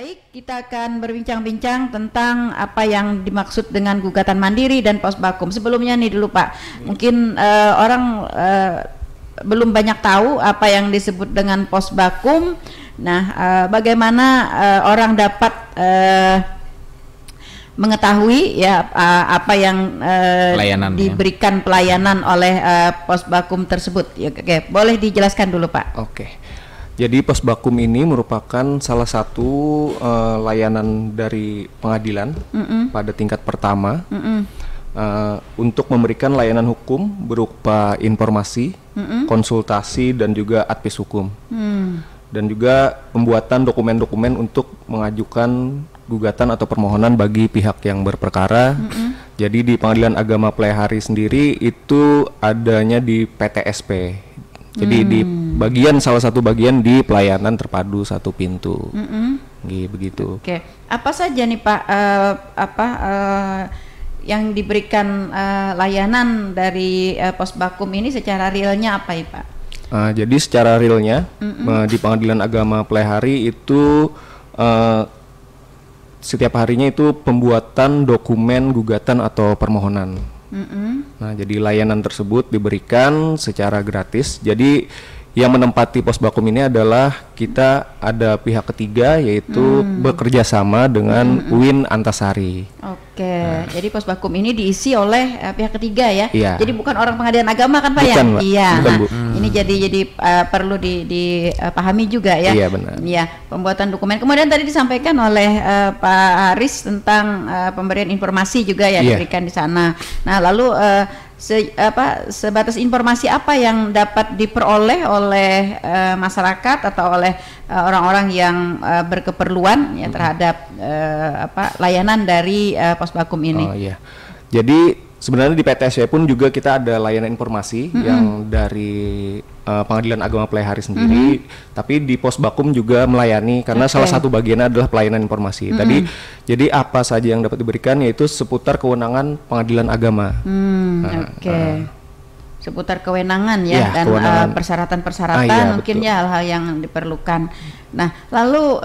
Baik, kita akan berbincang-bincang tentang apa yang dimaksud dengan gugatan mandiri dan posbakum. Sebelumnya nih dulu Pak, mungkin orang belum banyak tahu apa yang disebut dengan posbakum. Nah, bagaimana orang dapat mengetahui ya apa yang diberikan pelayanan oleh posbakum tersebut? Ya, oke, boleh dijelaskan dulu Pak. Oke. Jadi posbakum ini merupakan salah satu layanan dari pengadilan pada tingkat pertama untuk memberikan layanan hukum berupa informasi, konsultasi dan juga advis hukum, dan juga pembuatan dokumen-dokumen untuk mengajukan gugatan atau permohonan bagi pihak yang berperkara. Jadi di Pengadilan Agama Pleiahari sendiri itu adanya di PTSP. Jadi di salah satu bagian di pelayanan terpadu satu pintu, begitu. Oke, apa saja nih Pak yang diberikan layanan dari posbakum ini secara realnya apa ya Pak? Jadi secara realnya di Pengadilan Agama Pleiahari itu setiap harinya itu pembuatan dokumen gugatan atau permohonan. Nah, jadi layanan tersebut diberikan secara gratis. Jadi yang menempati posbakum ini adalah kita ada pihak ketiga, yaitu bekerja sama dengan UIN Antasari. Oke, jadi posbakum ini diisi oleh pihak ketiga ya. Iya. Jadi bukan orang pengadilan agama kan Pak? Bukan, ya? Mbak. Iya. Bukan, Bu. Ini jadi perlu dipahami juga ya. Iya, benar. Iya, pembuatan dokumen. Kemudian tadi disampaikan oleh Pak Haris tentang pemberian informasi juga ya, diberikan di sana. Nah, lalu sebatas informasi apa yang dapat diperoleh oleh masyarakat atau oleh orang-orang yang berkeperluan ya terhadap layanan dari posbakum ini? Oh iya. Jadi sebenarnya di PTSP pun juga kita ada layanan informasi yang dari Pengadilan Agama Pleiahari sendiri, tapi di posbakum juga melayani karena salah satu bagiannya adalah pelayanan informasi. Tadi jadi apa saja yang dapat diberikan yaitu seputar kewenangan Pengadilan Agama. Seputar kewenangan ya, dan persyaratan-persyaratan mungkin betul. Ya hal-hal yang diperlukan. Nah, lalu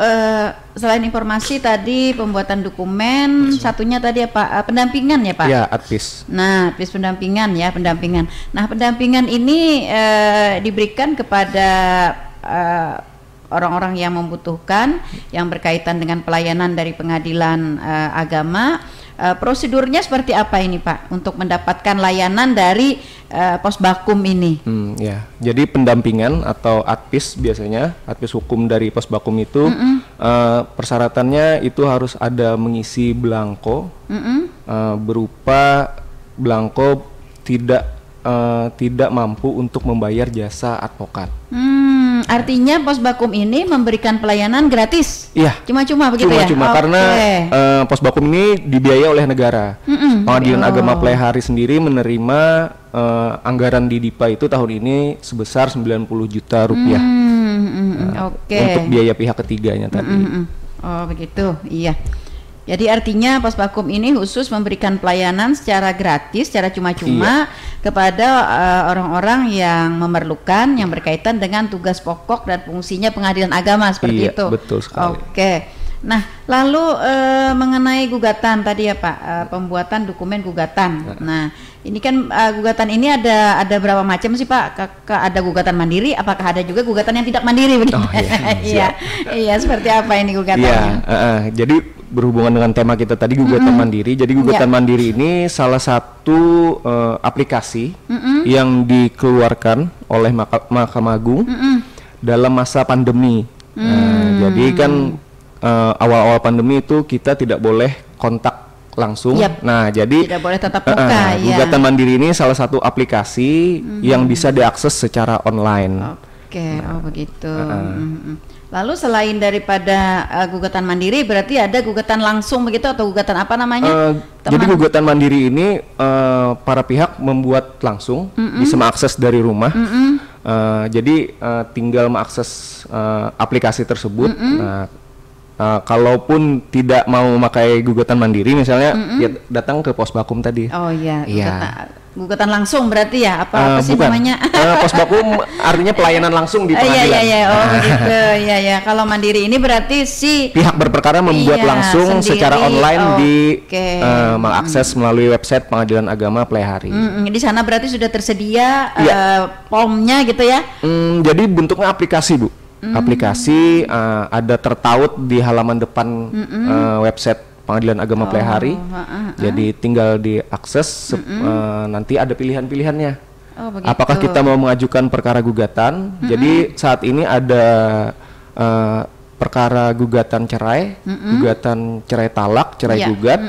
selain informasi tadi pembuatan dokumen, satunya tadi apa? Pendampingan ya Pak? Ya, advis. Nah, advis pendampingan ya, pendampingan. Nah, pendampingan ini diberikan kepada orang-orang yang membutuhkan, yang berkaitan dengan pelayanan dari pengadilan agama. Prosedurnya seperti apa ini Pak untuk mendapatkan layanan dari posbakum ini? Ya, jadi pendampingan atau advis biasanya advis hukum dari posbakum itu persyaratannya itu harus ada mengisi belangko berupa belangko tidak mampu untuk membayar jasa advokat. Artinya posbakum ini memberikan pelayanan gratis? Iya. Cuma-cuma begitu ya? Cuma karena posbakum ini dibiayai oleh negara. Pengadilan Agama Pleiahari sendiri menerima anggaran di DIPA itu tahun ini sebesar 90 juta rupiah untuk biaya pihak ketiganya tadi. Oh begitu, iya. Jadi artinya posbakum ini khusus memberikan pelayanan secara gratis, secara cuma-cuma kepada orang-orang yang memerlukan, yang berkaitan dengan tugas pokok dan fungsinya pengadilan agama seperti itu. Betul sekali. Oke. Nah, lalu mengenai gugatan tadi ya Pak, pembuatan dokumen gugatan. Nah, ini kan gugatan ini ada berapa macam sih Pak? Ada gugatan mandiri, apakah ada juga gugatan yang tidak mandiri? Iya, seperti apa ini gugatannya? Jadi berhubungan dengan tema kita tadi gugatan mandiri. Jadi gugatan mandiri ini salah satu aplikasi yang dikeluarkan oleh Mahkamah Agung dalam masa pandemi. Jadi kan awal-awal pandemi itu kita tidak boleh kontak langsung. Nah, jadi tidak boleh tatap muka. Gugatan mandiri ini salah satu aplikasi yang bisa diakses secara online. Oke, begitu. Lalu selain daripada gugatan mandiri, berarti ada gugatan langsung begitu atau gugatan apa namanya? Jadi gugatan mandiri ini para pihak membuat langsung, bisa mengakses dari rumah. Jadi tinggal mengakses aplikasi tersebut. Kalaupun tidak mau memakai gugatan mandiri, misalnya ya datang ke posbakum tadi. Oh iya. gugatan langsung berarti ya? Apa sih bukan. namanya? Pos bakum artinya pelayanan langsung di pengadilan. Iya. Oh begitu. Iya. Kalau mandiri ini berarti si pihak berperkara membuat langsung sendiri, secara online mengakses melalui website Pengadilan Agama Pleiahari. Di sana berarti sudah tersedia formnya gitu ya? Jadi bentuknya aplikasi, Bu. Aplikasi ada tertaut di halaman depan website Pengadilan Agama Pleiahari. Jadi tinggal diakses, nanti ada pilihan-pilihannya. Apakah kita mau mengajukan perkara gugatan? Jadi saat ini ada perkara gugatan cerai, gugatan cerai talak, cerai gugat,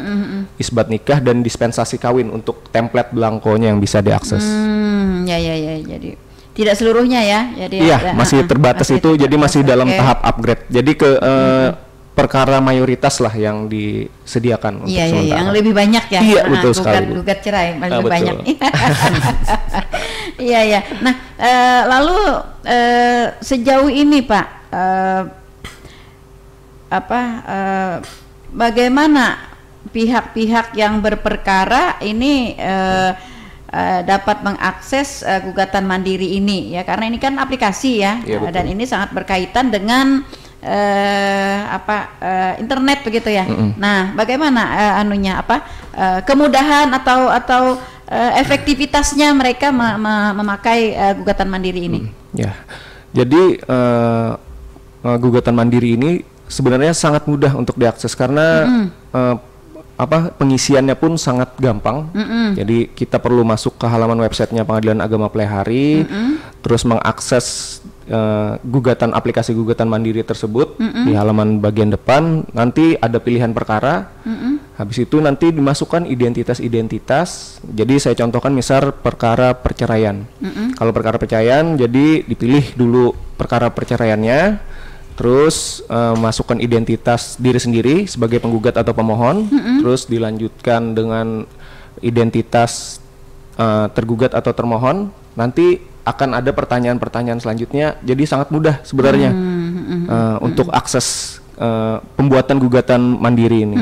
isbat nikah dan dispensasi kawin untuk template belangkonya yang bisa diakses. Jadi tidak seluruhnya ya. Jadi masih terbatas itu, jadi masih dalam tahap upgrade. Jadi perkara mayoritas lah yang disediakan untuk sementara. Yang lebih banyak ya. Iya, betul sekali. Gugat cerai lebih banyak. Iya. Nah, lalu sejauh ini Pak, bagaimana pihak-pihak yang berperkara ini dapat mengakses gugatan mandiri ini ya, karena ini kan aplikasi ya, dan ini sangat berkaitan dengan internet begitu ya. Nah, bagaimana kemudahan atau efektivitasnya mereka memakai gugatan mandiri ini? Jadi gugatan mandiri ini sebenarnya sangat mudah untuk diakses karena pengisiannya pun sangat gampang. Jadi kita perlu masuk ke halaman websitenya Pengadilan Agama Pleiahari, terus mengakses gugatan aplikasi gugatan mandiri tersebut di halaman bagian depan. Nanti ada pilihan perkara. Habis itu nanti dimasukkan identitas-identitas. Jadi saya contohkan misal perkara perceraian. Kalau perkara perceraian, jadi dipilih dulu perkara perceraiannya. Terus masukkan identitas diri sendiri sebagai penggugat atau pemohon, terus dilanjutkan dengan identitas tergugat atau termohon. Nanti akan ada pertanyaan-pertanyaan selanjutnya. Jadi sangat mudah sebenarnya untuk akses pembuatan gugatan mandiri ini.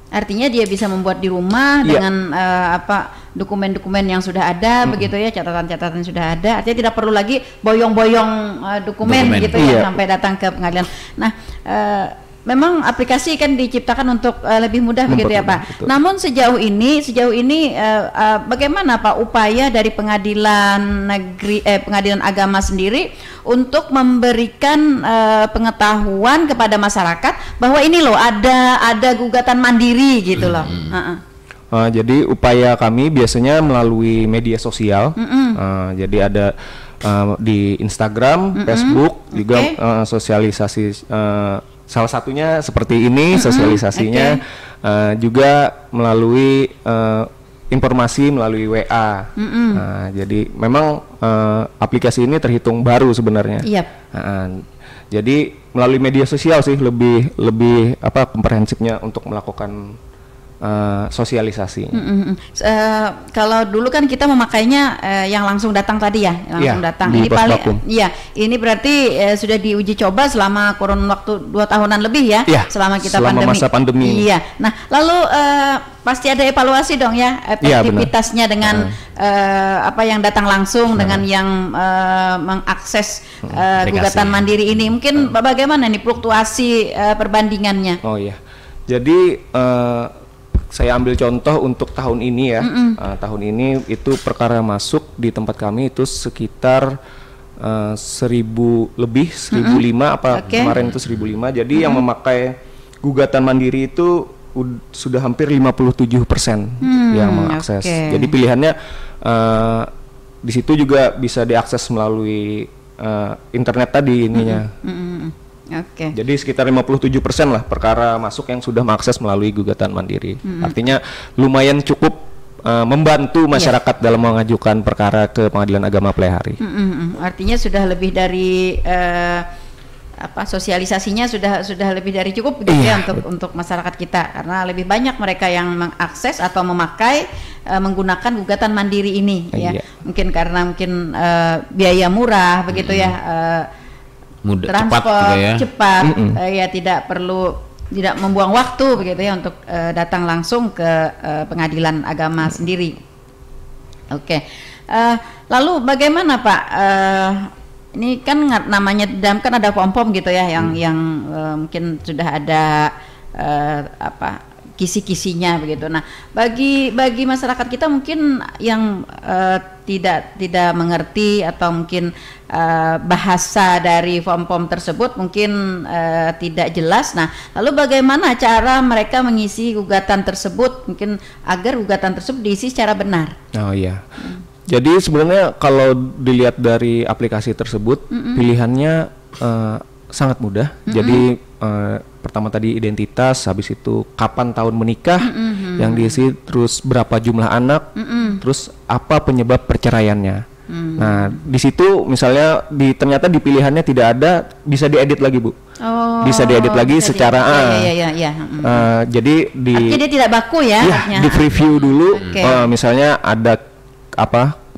Artinya dia bisa membuat di rumah dengan dokumen-dokumen yang sudah ada begitu ya, catatan-catatan sudah ada. Artinya tidak perlu lagi boyong-boyong dokumen gitu ya sampai datang ke pengadilan. Nah, memang aplikasi kan diciptakan untuk lebih mudah begitu ya Pak. Betul. Namun sejauh ini bagaimana Pak upaya dari pengadilan agama sendiri untuk memberikan pengetahuan kepada masyarakat bahwa ini loh ada gugatan mandiri gitu loh. Jadi upaya kami biasanya melalui media sosial. Jadi ada di Instagram, Facebook juga sosialisasi. Salah satunya seperti ini sosialisasinya, juga melalui informasi melalui WA. Jadi memang aplikasi ini terhitung baru sebenarnya. Jadi melalui media sosial sih lebih komprehensifnya untuk melakukan sosialisasi. Kalau dulu kan kita memakainya yang langsung datang tadi ya, langsung datang. Ini paling, ini berarti sudah diuji coba selama kurun waktu 2 tahunan lebih ya, selama kita masa pandemi. Nah, lalu pasti ada evaluasi dong ya, efektivitasnya dengan yang datang langsung dengan yang mengakses gugatan mandiri ini. Mungkin bagaimana nih fluktuasi perbandingannya? Jadi saya ambil contoh untuk tahun ini ya. Tahun ini itu perkara masuk di tempat kami itu sekitar 1.000 lebih, 1.005 kemarin itu 1.005. Jadi yang memakai gugatan mandiri itu sudah hampir 57% yang mengakses. Jadi pilihannya di situ juga bisa diakses melalui internet tadi ininya. Jadi sekitar 57% lah perkara masuk yang sudah mengakses melalui gugatan mandiri. Artinya lumayan cukup membantu masyarakat dalam mengajukan perkara ke Pengadilan Agama Pleiahari. Artinya sudah lebih dari sosialisasinya sudah lebih dari cukup gitu ya untuk masyarakat kita, karena lebih banyak mereka yang mengakses atau memakai menggunakan gugatan mandiri ini ya. Mungkin karena biaya murah begitu ya. Mudah, cepat, tidak membuang waktu begitu ya untuk datang langsung ke pengadilan agama sendiri. Oke. Lalu bagaimana Pak? Ini kan namanya DAM kan ada pom-pom gitu ya, yang mungkin sudah ada kisi-kisinya begitu. Nah, bagi masyarakat kita mungkin yang tidak mengerti atau mungkin bahasa dari pom-pom tersebut mungkin tidak jelas. Nah, lalu bagaimana cara mereka mengisi gugatan tersebut mungkin agar gugatan tersebut diisi secara benar? Oh iya. Jadi sebenarnya kalau dilihat dari aplikasi tersebut, pilihannya sangat mudah. Jadi pertama tadi identitas, habis itu kapan tahun menikah yang diisi, terus berapa jumlah anak, terus apa penyebab perceraiannya. Nah, di situ misalnya ternyata di pilihannya tidak ada, bisa diedit lagi, Bu. Bisa diedit lagi secara jadi artinya dia tidak baku ya? Iya, di preview dulu. Misalnya ada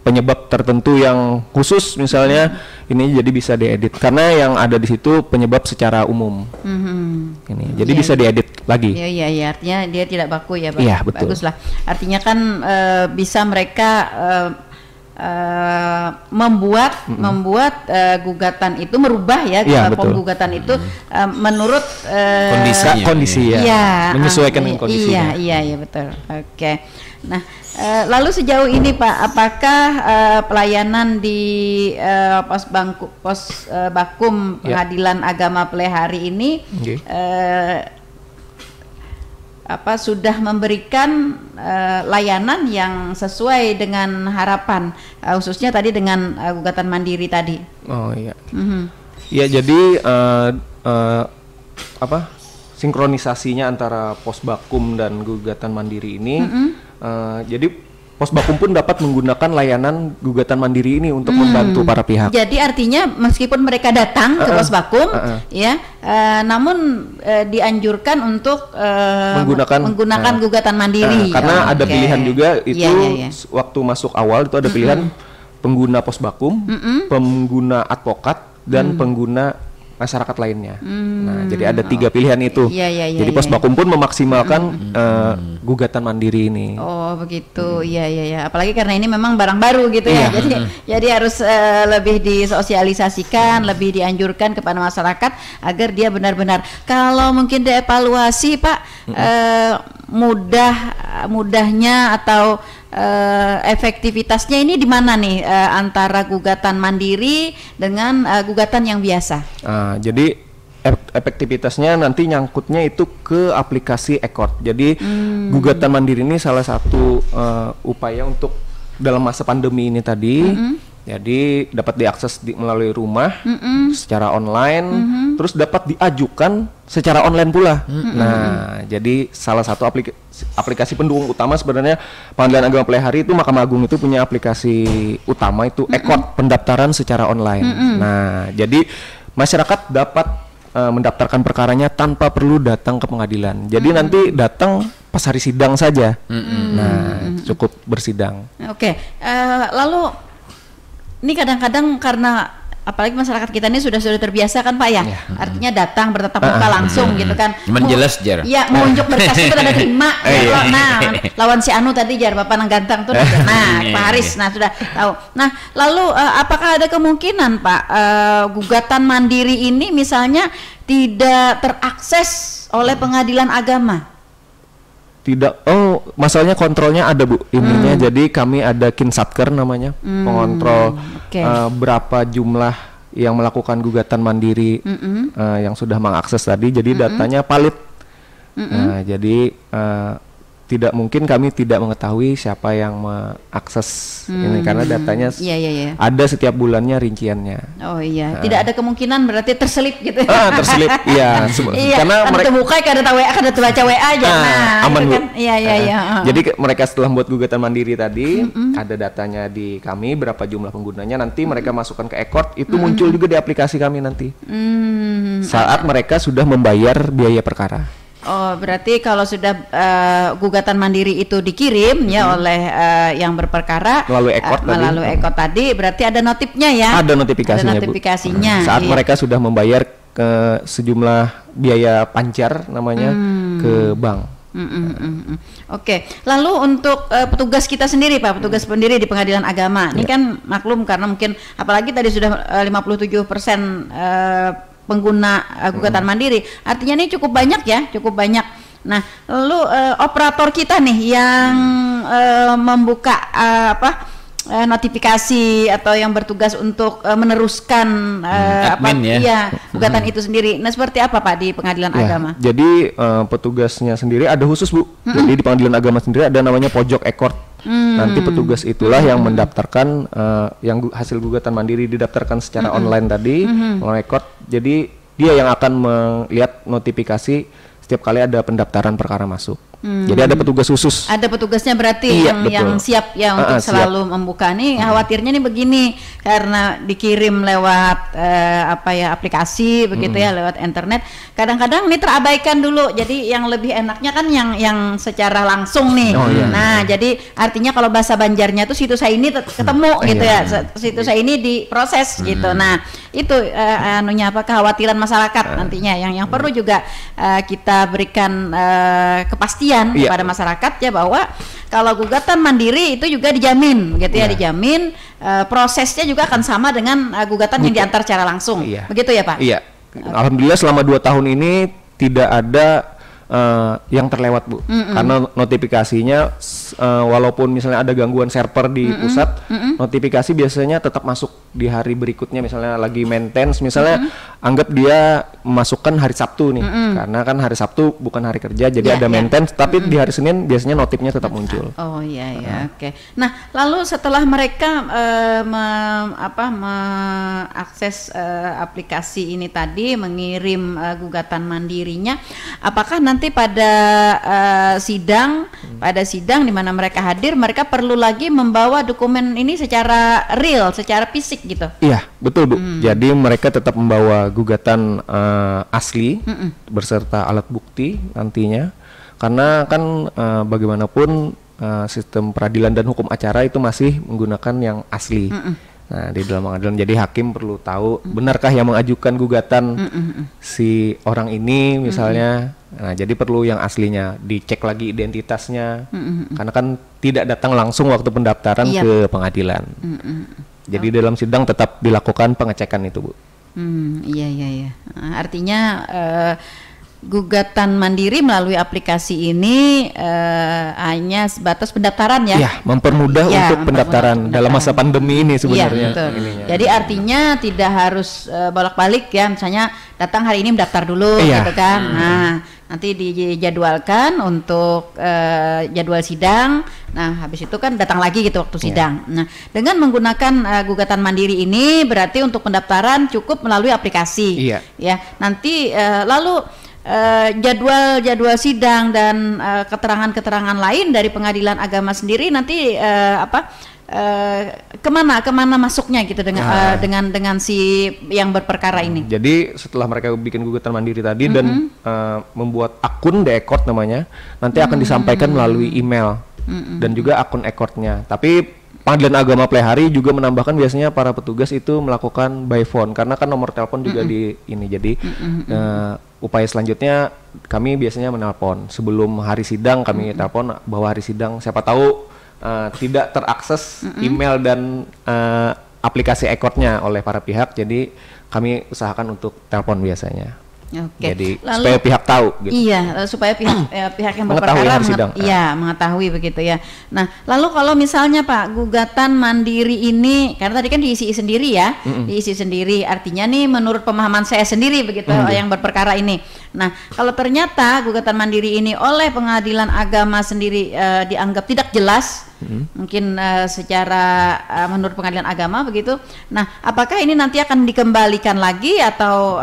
penyebab tertentu yang khusus misalnya, ini jadi bisa diedit karena yang ada di situ penyebab secara umum. Ini jadi bisa diedit lagi. Iya, artinya dia tidak baku ya, Pak. Iya, betul. Baguslah. Artinya kan bisa mereka membuat gugatan itu merubah ya, gugatan itu menurut kondisi ya, menyesuaikan dengan kondisinya. Iya, betul. Oke. Nah, lalu sejauh ini Pak, apakah pelayanan di pos bakum Pengadilan Agama Plehari ini sudah memberikan layanan yang sesuai dengan harapan, khususnya tadi dengan gugatan mandiri tadi? Oh iya. Ya, jadi sinkronisasinya antara pos bakum dan gugatan mandiri ini, jadi pos bakum pun dapat menggunakan layanan gugatan mandiri ini untuk membantu para pihak. Jadi artinya meskipun mereka datang ke pos bakum, namun dianjurkan untuk menggunakan gugatan mandiri. Karena ada pilihan juga itu. Waktu masuk awal itu ada pilihan pengguna pos bakum, pengguna advokat, dan pengguna masyarakat lainnya. Nah, jadi ada 3 pilihan itu. Jadi pos bakum pun memaksimalkan gugatan mandiri ini. Oh, begitu. Iya. Apalagi karena ini memang barang baru gitu ya. Jadi harus lebih disosialisasikan, lebih dianjurkan kepada masyarakat agar dia benar-benar, kalau mungkin dievaluasi Pak, mudahnya atau efektivitasnya ini di mana nih antara gugatan mandiri dengan gugatan yang biasa? Jadi efektivitasnya nanti nyangkutnya itu ke aplikasi Ekord. Jadi gugatan mandiri ini salah satu upaya untuk dalam masa pandemi ini tadi. Jadi dapat diakses melalui rumah secara online, terus dapat diajukan secara online pula. Nah, jadi salah satu aplikasi pendukung utama sebenarnya Pengadilan Agama Plehari itu, Mahkamah Agung itu punya aplikasi utama itu Ekord, pendaftaran secara online. Nah, jadi masyarakat dapat mendaftarkan perkaranya tanpa perlu datang ke pengadilan. Jadi nanti datang pas hari sidang saja. Nah, cukup bersidang. Oke. Lalu ini kadang-kadang karena apalagi masyarakat kita ini sudah terbiasa kan Pak ya, artinya datang bertatap muka langsung gitu kan. Jelas jar. Iya, mau unjuk berkas itu udah terima. Nah, lawan si Anu tadi jar, Bapak nang ganteng tuh. Nah, Pak Haris, nah sudah tahu. Nah, lalu apakah ada kemungkinan Pak gugatan mandiri ini misalnya tidak terakses oleh pengadilan agama? Tidak, masalahnya kontrolnya ada Bu, ininya. Jadi kami ada Kinsatker namanya, pengontrol berapa jumlah yang melakukan gugatan mandiri yang sudah mengakses tadi. Jadi datanya valid. Nah, jadi tidak mungkin kami tidak mengetahui siapa yang mengakses ini karena datanya ada setiap bulannya rinciannya. Oh iya, tidak ada kemungkinan berarti terselip gitu. Terselip, iya. Karena mereka buka, kada tahu WA, kada baca WA aja. Aman Bu. Kan? Iya. Jadi mereka setelah membuat gugatan mandiri tadi, ada datanya di kami berapa jumlah penggunanya. Nanti mereka masukkan ke Ekord, itu muncul juga di aplikasi kami nanti. Saat mereka sudah membayar biaya perkara. Oh, berarti kalau sudah gugatan mandiri itu dikirim ya oleh yang berperkara melalui Ekord tadi, berarti ada notifnya ya? Ada notifikasinya, Bu. Saat mereka sudah membayar ke sejumlah biaya pancar namanya ke bank. Oke. Lalu untuk petugas kita sendiri Pak, petugas pendiri di pengadilan agama, ini kan maklum karena mungkin apalagi tadi sudah 57% pengguna gugatan mandiri, artinya ini cukup banyak ya, cukup banyak. Nah, lalu operator kita nih yang membuka notifikasi atau yang bertugas untuk meneruskan gugatan itu sendiri. Nah, seperti apa Pak di pengadilan agama? Jadi petugasnya sendiri ada khusus Bu. Jadi di pengadilan agama sendiri ada namanya pojok ekor. Nanti petugas itulah yang mendaftarkan yang hasil gugatan mandiri didaftarkan secara online tadi melalui ekor. Jadi dia yang akan melihat notifikasi setiap kali ada pendaftaran perkara masuk. Jadi ada petugas khusus. Ada petugasnya berarti yang siap ya untuk selalu membuka. Nih khawatirnya nih begini, karena dikirim lewat aplikasi begitu ya, lewat internet. Kadang-kadang ini terabaikan dulu. Jadi yang lebih enaknya kan yang secara langsung nih. Nah, jadi artinya kalau bahasa Banjarnya tuh situs saya ini ketemu gitu ya. Situs saya ini diproses gitu. Nah, itu kekhawatiran masyarakat nantinya yang perlu juga kita berikan kepastian kepada masyarakat ya, bahwa kalau gugatan mandiri itu juga dijamin begitu ya, dijamin prosesnya juga akan sama dengan gugatan yang diantar secara langsung. Begitu ya Pak? Iya. Alhamdulillah selama 2 tahun ini tidak ada yang terlewat Bu, karena notifikasinya walaupun misalnya ada gangguan server di pusat, notifikasi biasanya tetap masuk di hari berikutnya. Misalnya lagi maintenance, misalnya anggap dia memasukkan hari Sabtu nih, karena kan hari Sabtu bukan hari kerja, jadi ada maintenance, tapi di hari Senin biasanya notifnya tetap muncul. Oh iya ya, oke. Nah, lalu setelah mereka mengakses aplikasi ini tadi, mengirim gugatan mandirinya, apakah nanti pada sidang di mana mereka hadir, mereka perlu lagi membawa dokumen ini secara real, secara fisik gitu? Iya, betul Bu. Jadi mereka tetap membawa gugatan asli berserta alat bukti nantinya, karena kan bagaimanapun sistem peradilan dan hukum acara itu masih menggunakan yang asli. Nah, di dalam pengadilan, jadi hakim perlu tahu benarkah yang mengajukan gugatan si orang ini misalnya. Nah, jadi perlu yang aslinya, dicek lagi identitasnya, karena kan tidak datang langsung waktu pendaftaran ke pengadilan. Jadi dalam sidang tetap dilakukan pengecekan itu Bu. Iya. Artinya gugatan mandiri melalui aplikasi ini hanya sebatas pendaftaran ya? Iya, mempermudah untuk pendaftaran dalam masa pandemi ini sebenarnya. Iya, betul. Jadi artinya tidak harus bolak-balik ya, misalnya datang hari ini mendaftar dulu gitu kan. Nah, nanti dijadwalkan untuk jadwal sidang. Nah, habis itu kan datang lagi gitu waktu sidang. Nah, dengan menggunakan gugatan mandiri ini berarti untuk pendaftaran cukup melalui aplikasi. Ya, nanti lalu jadwal sidang dan keterangan-keterangan lain dari pengadilan agama sendiri nanti kemana masuknya gitu dengan si yang berperkara ini. Jadi setelah mereka bikin gugatan mandiri tadi dan membuat akun The Accord namanya, nanti akan disampaikan melalui email dan juga akun Accordnya. Tapi Pengadilan Agama Plehari juga menambahkan biasanya para petugas itu melakukan by phone, karena kan nomor telepon juga di ini. Jadi upaya selanjutnya kami biasanya menelpon sebelum hari sidang, kami telepon bahwa hari sidang siapa tahu tidak terakses email dan aplikasi Accordnya oleh para pihak, jadi kami usahakan untuk telepon biasanya. Jadi supaya pihak tahu gitu. Iya, supaya pihak yang berperkara mengetahui begitu ya. Nah, lalu kalau misalnya Pak, gugatan mandiri ini karena tadi kan diisi sendiri ya, diisi sendiri, artinya nih menurut pemahaman saya sendiri begitu yang berperkara ini. Nah, kalau ternyata gugatan mandiri ini oleh pengadilan agama sendiri dianggap tidak jelas, mungkin secara menurut pengadilan agama begitu. Nah, apakah ini nanti akan dikembalikan lagi atau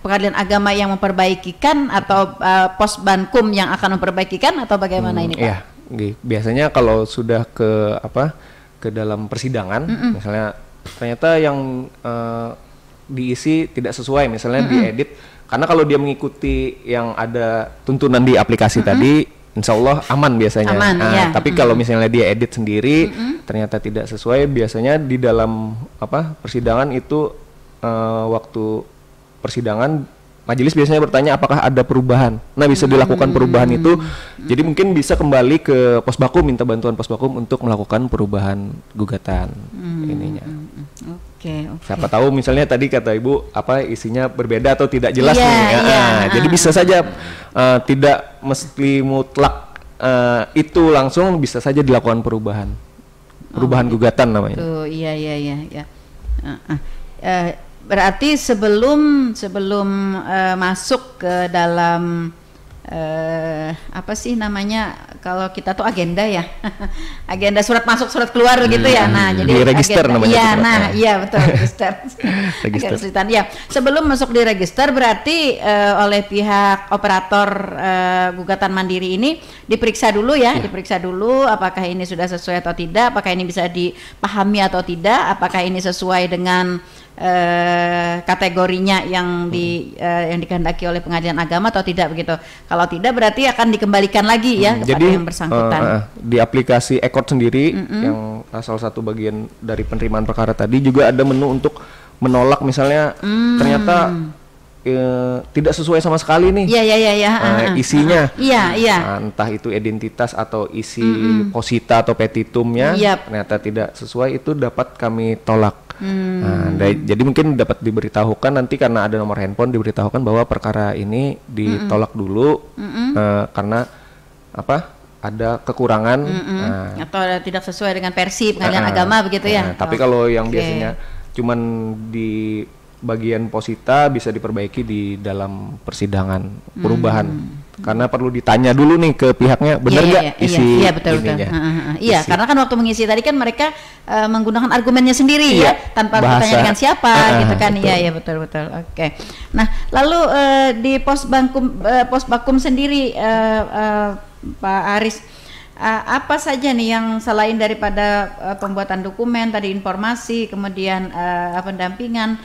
pengadilan agama yang memperbaikikan atau pos Bankum yang akan memperbaikikan atau bagaimana ini Pak? Iya, biasanya kalau sudah ke dalam persidangan, misalnya ternyata yang diisi tidak sesuai, misalnya diedit, karena kalau dia mengikuti yang ada tuntunan di aplikasi tadi, insya Allah aman biasanya. Tapi kalau misalnya dia edit sendiri, ternyata tidak sesuai, biasanya di dalam persidangan itu waktu persidangan majelis biasanya bertanya apakah ada perubahan. Nah, bisa dilakukan perubahan itu. Jadi mungkin bisa kembali ke Posbakum, minta bantuan Posbakum untuk melakukan perubahan gugatan ininya. Oke. Siapa tahu misalnya tadi kata Ibu apa isinya berbeda atau tidak jelas Iya, nih. iya. Jadi bisa saja tidak mesti mutlak itu langsung, bisa saja dilakukan perubahan. Perubahan gugatan namanya. Tuh, iya. Berarti sebelum masuk ke dalam apa sih namanya kalau kita tuh agenda ya agenda surat masuk surat keluar gitu ya. Nah, jadi di register agenda, namanya. Iya, nah, iya betul register. Register. Ya, sebelum masuk di register berarti oleh pihak operator gugatan mandiri ini diperiksa dulu ya, diperiksa dulu apakah ini sudah sesuai atau tidak, apakah ini bisa dipahami atau tidak, apakah ini sesuai dengan kategorinya yang dikehendaki oleh pengadilan agama atau tidak begitu. Kalau tidak berarti akan dikembalikan lagi ya kepada jadi, yang bersangkutan. Di aplikasi Ekord sendiri yang salah satu bagian dari penerimaan perkara tadi juga ada menu untuk menolak misalnya ternyata tidak sesuai sama sekali nih. Iya. Isinya. Iya. Entah itu identitas atau isi posita atau petitumnya ternyata tidak sesuai, itu dapat kami tolak. Jadi mungkin dapat diberitahukan nanti karena ada nomor handphone, diberitahukan bahwa perkara ini ditolak dulu karena apa? Ada kekurangan atau tidak sesuai dengan versi pengadilan agama begitu ya. Tapi kalau yang biasanya cuman di bagian posita bisa diperbaiki di dalam persidangan perubahan. Karena perlu ditanya dulu nih ke pihaknya benar nggak isi betul. Isi. Karena kan waktu mengisi tadi kan mereka menggunakan argumennya sendiri ya, tanpa bertanya dengan siapa gitu kan. Iya betul. Oke. Nah, lalu di Posbakum sendiri Pak Aris, apa saja nih yang selain daripada pembuatan dokumen tadi, informasi, kemudian pendampingan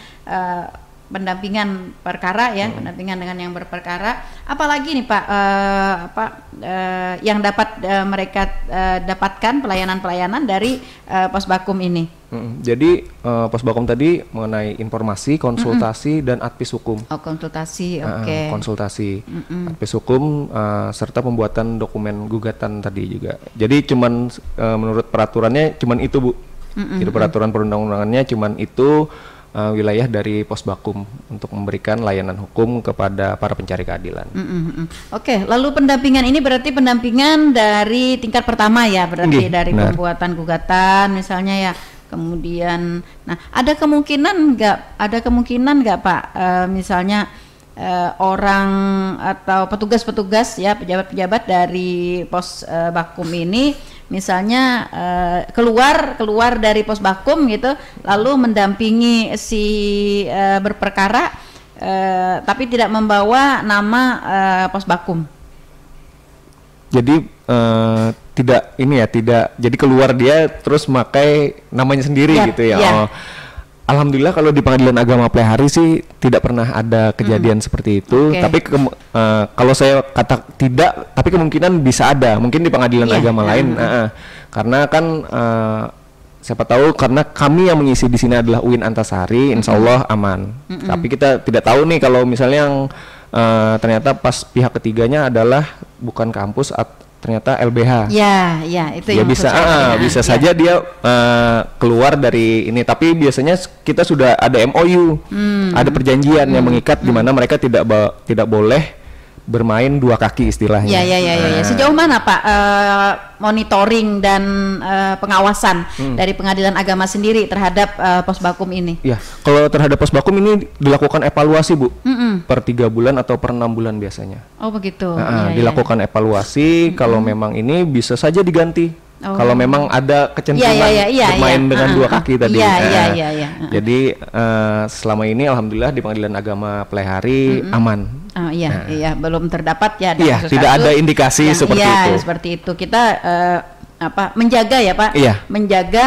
perkara ya, pendampingan dengan yang berperkara, apalagi nih Pak yang dapat mereka dapatkan pelayanan dari Posbakum ini? Jadi Posbakum tadi mengenai informasi, konsultasi dan advis hukum. Oh, konsultasi, oke. Konsultasi, advis hukum serta pembuatan dokumen gugatan tadi juga. Jadi cuman menurut peraturannya cuman itu Bu. Jadi peraturan perundang-undangannya cuman itu. Wilayah dari Posbakum untuk memberikan layanan hukum kepada para pencari keadilan. Oke, lalu pendampingan ini berarti pendampingan dari tingkat pertama ya, berarti dari pembuatan gugatan misalnya ya. Kemudian, nah ada kemungkinan nggak Pak, misalnya orang atau petugas-petugas ya, pejabat-pejabat dari Posbakum ini misalnya keluar dari Posbakum gitu, lalu mendampingi si berperkara tapi tidak membawa nama Posbakum. Jadi tidak jadi keluar dia terus memakai namanya sendiri gitu ya. Oh, alhamdulillah kalau di Pengadilan Agama Plehari sih tidak pernah ada kejadian seperti itu. Tapi kalau saya kata tidak, tapi kemungkinan bisa ada, mungkin di pengadilan agama lain. Karena kan siapa tahu karena kami yang mengisi di sini adalah UIN Antasari, insya Allah aman. Tapi kita tidak tahu nih kalau misalnya yang ternyata pas pihak ketiganya adalah bukan kampus ternyata LBH. Ya itu ya, bisa saja dia keluar dari ini, tapi biasanya kita sudah ada MOU, ada perjanjian yang mengikat di mana mereka tidak boleh bermain dua kaki istilahnya. Ya. Sejauh mana Pak monitoring dan pengawasan dari Pengadilan Agama sendiri terhadap Posbakum ini? Ya, kalau terhadap Posbakum ini dilakukan evaluasi Bu, per 3 bulan atau per 6 bulan biasanya. Oh begitu. Dilakukan evaluasi, kalau memang ini bisa saja diganti. Kalau memang ada kecenderungan bermain dengan dua kaki tadi. Jadi selama ini alhamdulillah di Pengadilan Agama Plehari aman. Belum terdapat ya. Tidak ada indikasi seperti itu. Seperti itu kita menjaga ya Pak, menjaga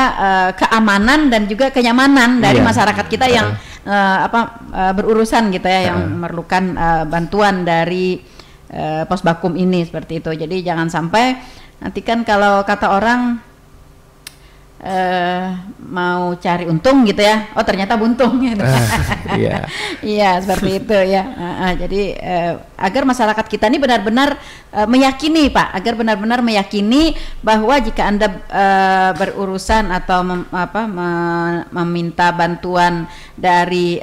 keamanan dan juga kenyamanan dari masyarakat kita yang berurusan gitu ya, yang memerlukan bantuan dari Posbakum ini seperti itu. Jadi jangan sampai nanti kan kalau kata orang mau cari untung gitu ya, oh ternyata buntung gitu. Iya. Iya seperti itu ya. Jadi agar masyarakat kita ini benar-benar meyakini Pak, agar benar-benar meyakini bahwa jika Anda berurusan atau meminta bantuan dari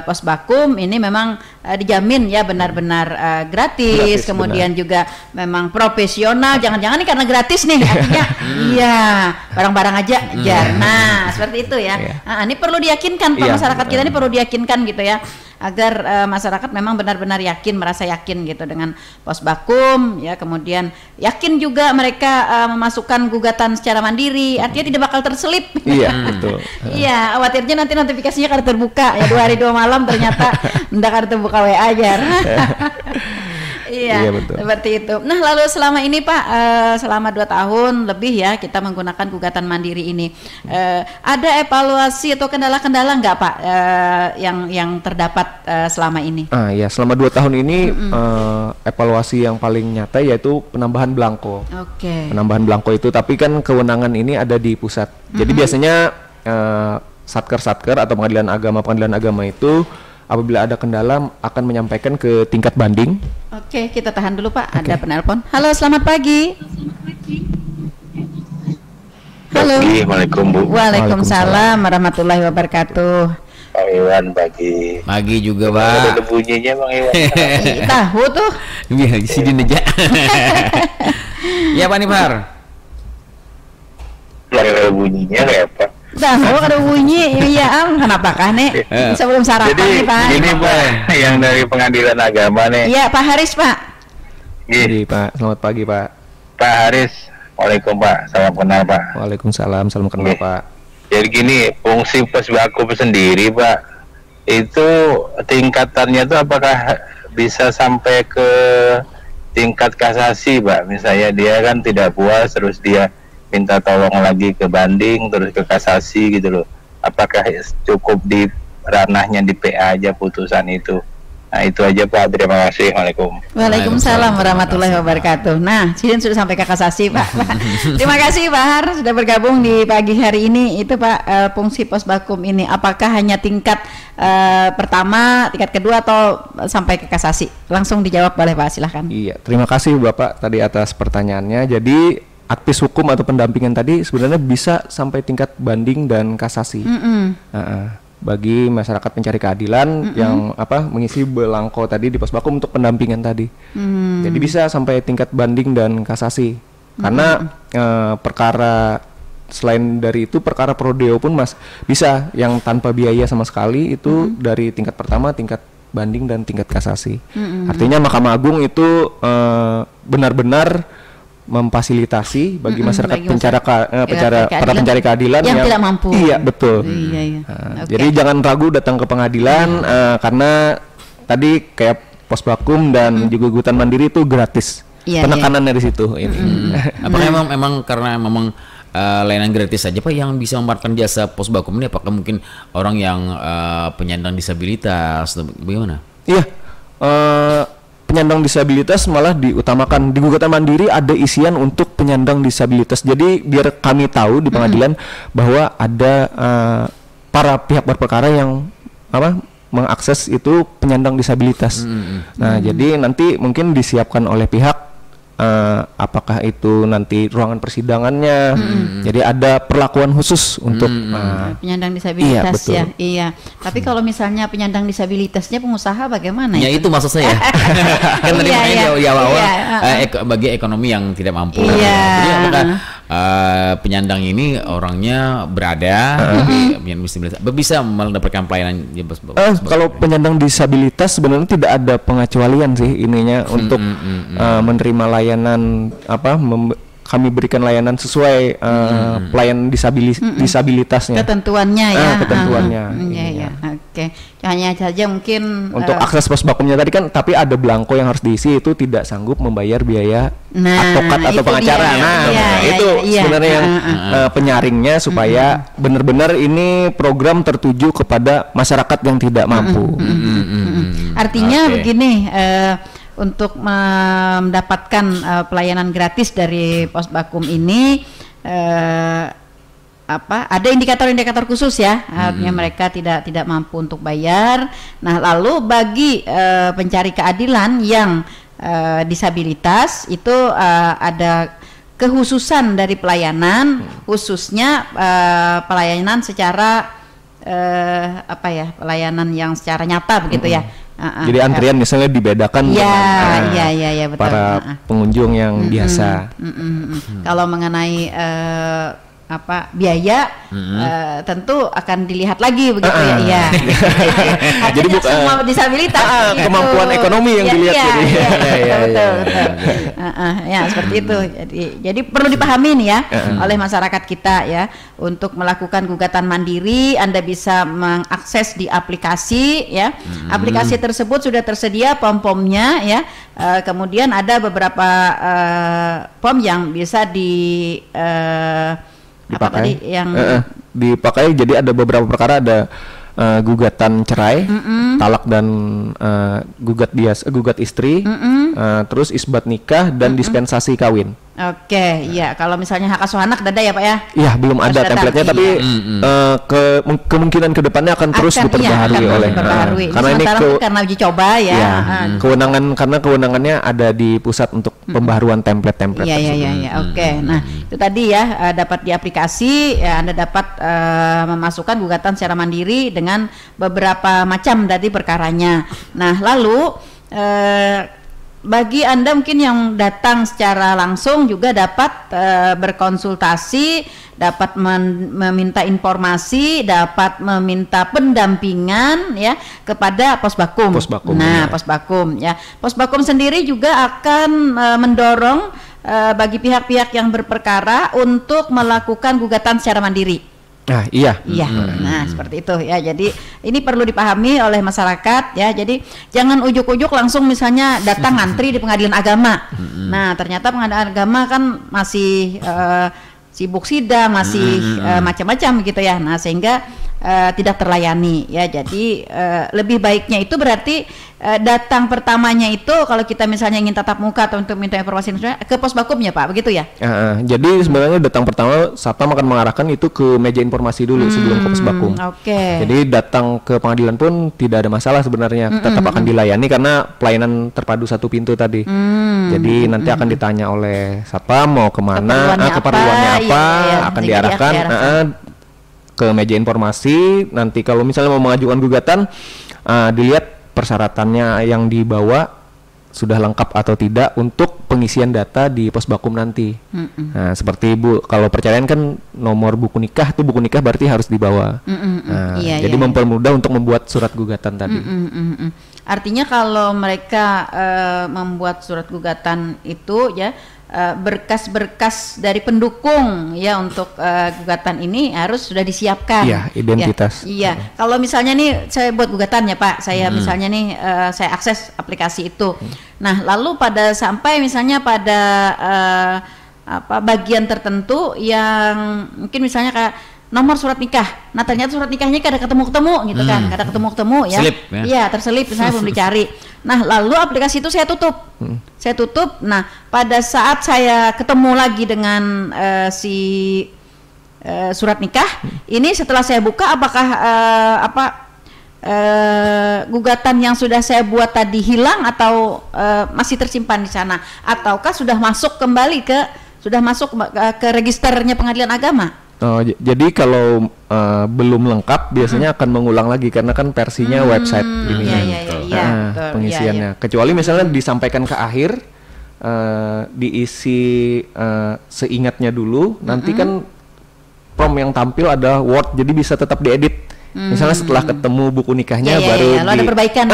Posbakum ini memang dijamin ya benar-benar gratis, kemudian benar. Juga memang profesional. Jangan-jangan ini karena gratis nih, artinya iya barang-barang aja jar. Nah seperti itu ya. Ini perlu diyakinkan Pak, masyarakat kita ini perlu diyakinkan gitu ya, agar masyarakat memang benar-benar yakin, merasa yakin gitu dengan Posbakum ya, kemudian yakin juga mereka memasukkan gugatan secara mandiri, artinya tidak bakal terselip. Iya betul. Iya, khawatirnya nanti notifikasinya kada terbuka ya 2 hari 2 malam ternyata ndak kada terbuka WA jar. Iya, betul. Seperti itu. Nah, lalu selama ini Pak, selama 2 tahun lebih ya kita menggunakan gugatan mandiri ini, ada evaluasi atau kendala-kendala nggak Pak yang terdapat selama ini? Ya, selama 2 tahun ini evaluasi yang paling nyata yaitu penambahan belangko. Oke. Penambahan belangko itu, tapi kan kewenangan ini ada di pusat. Jadi biasanya satker atau pengadilan agama itu apabila ada kendala akan menyampaikan ke tingkat banding. Oke, kita tahan dulu Pak, ada penelpon. Halo, selamat pagi. Halo. Assalamualaikum Bu. Waalaikumsalam warahmatullahi wabarakatuh. Bang Iwan pagi. Pagi juga Pak. Ada bunyinya Bang Iwan. Tahu tuh. Iya, sini aja. Ya Pak Nipar. Ada bunyinya kayak apa? Tahu ada bunyi, iya kenapa kah nek? Sebelum sarapan nih Pak. Ini Pak, yang dari pengadilan agama nih. Iya Pak Haris Pak. Jadi Pak, selamat pagi Pak. Pak Haris, waalaikumsalam Pak, salam kenal Pak. Waalaikumsalam, salam kenal Pak. Jadi gini, fungsi Posbakum sendiri Pak, itu tingkatannya itu apakah bisa sampai ke tingkat kasasi Pak? Misalnya dia kan tidak puas, terus dia minta tolong lagi ke banding, terus ke kasasi gitu loh. Apakah cukup di ranahnya di PA aja putusan itu? Nah itu aja Pak, terima kasih. Waalaikumsalam warahmatullahi wabarakatuh. Nah, Sidin sudah sampai ke kasasi Pak. Terima kasih Pak Har sudah bergabung di pagi hari ini. Itu Pak, fungsi Posbakum ini apakah hanya tingkat pertama, tingkat kedua atau sampai ke kasasi? Langsung dijawab boleh Pak, silahkan. Iya, terima kasih Bapak tadi atas pertanyaannya. Jadi advis hukum atau pendampingan tadi sebenarnya bisa sampai tingkat banding dan kasasi. Bagi masyarakat pencari keadilan yang mengisi belangko tadi di Posbakum untuk pendampingan tadi. Jadi bisa sampai tingkat banding dan kasasi. Karena perkara selain dari itu perkara prodeo pun bisa yang tanpa biaya sama sekali itu dari tingkat pertama, tingkat banding dan tingkat kasasi. Artinya Mahkamah Agung itu benar-benar memfasilitasi bagi masyarakat para pencari keadilan yang tidak mampu. Iya betul. Jadi jangan ragu datang ke pengadilan karena tadi kayak Posbakum dan juga gugatan mandiri itu gratis. Penekanannya di situ ini. Apakah memang karena memang layanan gratis saja Pak yang bisa memanfaatkan jasa Posbakum ini? Apakah mungkin orang yang penyandang disabilitas atau bagaimana? Iya. Penyandang disabilitas malah diutamakan. Di gugatan mandiri ada isian untuk penyandang disabilitas. Jadi biar kami tahu di pengadilan bahwa ada para pihak berperkara yang mengakses itu penyandang disabilitas. Nah, jadi nanti mungkin disiapkan oleh pihak apakah itu nanti ruangan persidangannya. Jadi ada perlakuan khusus untuk penyandang disabilitas Iya. Tapi kalau misalnya penyandang disabilitasnya pengusaha bagaimana? Ya itu maksud saya. Kan tadi bagi ekonomi yang tidak mampu. Jadi apakah penyandang ini orangnya berada bisa mendapatkan pelayanan? Kalau penyandang disabilitas sebenarnya tidak ada pengecualian sih ininya untuk menerima layanan kami berikan layanan sesuai pelayanan disabilitasnya. Ketentuannya ya. Ketentuannya. Iya. Oke. Hanya saja mungkin untuk akses Posbakumnya tadi kan, tapi ada belangko yang harus diisi, itu tidak sanggup membayar biaya advokat atau pengacara. Itu sebenarnya yang penyaringnya supaya benar-benar ini program tertuju kepada masyarakat yang tidak mampu. Artinya begini. Untuk mendapatkan pelayanan gratis dari Posbakum ini ada indikator-indikator khusus ya, artinya mereka tidak mampu untuk bayar. Nah, lalu bagi pencari keadilan yang disabilitas itu ada kekhususan dari pelayanan, khususnya pelayanan secara pelayanan yang secara nyata begitu ya. Jadi antrian misalnya dibedakan dengan betul. Para pengunjung yang biasa. Kalau mengenai biaya tentu akan dilihat lagi begitu ya. Jadi bukan semua disabilitas kemampuan ekonomi yang dilihat betul. Seperti itu. Jadi perlu dipahami nih ya oleh masyarakat kita ya, untuk melakukan gugatan mandiri Anda bisa mengakses di aplikasi ya. Aplikasi tersebut sudah tersedia pom-pomnya ya. Kemudian ada beberapa pom yang bisa dipakai. Jadi ada beberapa perkara, ada gugatan cerai, talak dan gugat istri, terus isbat nikah dan dispensasi kawin. Oke, iya. Kalau misalnya hak asuh anak ada ya Pak ya? Iya, belum ada template-nya, tapi kemungkinan kedepannya akan terus diperbaharui karena ini karena uji coba ya. Kewenangannya ada di pusat untuk pembaharuan template-template. Iya. Oke. Nah, itu tadi ya, dapat di aplikasi ya, Anda dapat memasukkan gugatan secara mandiri dengan beberapa macam dari perkaranya. Nah, lalu bagi Anda mungkin yang datang secara langsung juga dapat berkonsultasi, dapat meminta informasi, dapat meminta pendampingan ya kepada Posbakum. Posbakum ya. Posbakum sendiri juga akan mendorong bagi pihak-pihak yang berperkara untuk melakukan gugatan secara mandiri. Nah, seperti itu ya. Jadi ini perlu dipahami oleh masyarakat ya. Jadi jangan ujuk-ujuk langsung misalnya datang ngantri di pengadilan agama. Nah, ternyata pengadilan agama kan masih sibuk sidang, masih macam-macam gitu ya. Nah, sehingga tidak terlayani ya. Jadi lebih baiknya itu berarti datang pertamanya itu kalau kita misalnya ingin tatap muka atau untuk minta informasi ke Posbakumnya Pak, begitu ya? Jadi sebenarnya datang pertama Satpam akan mengarahkan itu ke meja informasi dulu sebelum ke Posbakum. Jadi datang ke pengadilan pun tidak ada masalah sebenarnya, tetap akan dilayani karena pelayanan terpadu satu pintu tadi. Jadi nanti akan ditanya oleh Satpam mau kemana, keperluannya apa, akan diarahkan ke meja informasi. Nanti kalau misalnya mau mengajukan gugatan, dilihat persyaratannya yang dibawa sudah lengkap atau tidak untuk pengisian data di Posbakum nanti. Nah, seperti kalau perceraian kan nomor buku nikah tuh, buku nikah berarti harus dibawa. Jadi mempermudah untuk membuat surat gugatan tadi. Artinya kalau mereka membuat surat gugatan itu ya, berkas-berkas dari pendukung ya untuk gugatan ini harus sudah disiapkan. Iya, identitas. Iya. Kalau misalnya nih saya buat gugatan ya Pak, saya misalnya nih saya akses aplikasi itu. Nah, lalu sampai misalnya pada bagian tertentu yang mungkin misalnya kayak nomor surat nikah. Nah, ternyata surat nikahnya kada ketemu-ketemu gitu kan. Kada ketemu-ketemu ya. Iya, terselip misalnya belum dicari. Nah, lalu aplikasi itu saya tutup. Saya tutup. Nah, pada saat saya ketemu lagi dengan surat nikah, ini setelah saya buka apakah gugatan yang sudah saya buat tadi hilang atau masih tersimpan di sana, ataukah sudah masuk kembali ke registernya pengadilan agama? Jadi kalau belum lengkap biasanya akan mengulang lagi karena kan versinya website ini pengisiannya. Kecuali misalnya disampaikan ke akhir, diisi seingatnya dulu, nanti kan prom yang tampil ada Word, jadi bisa tetap diedit. Misalnya setelah ketemu buku nikahnya ada perbaikan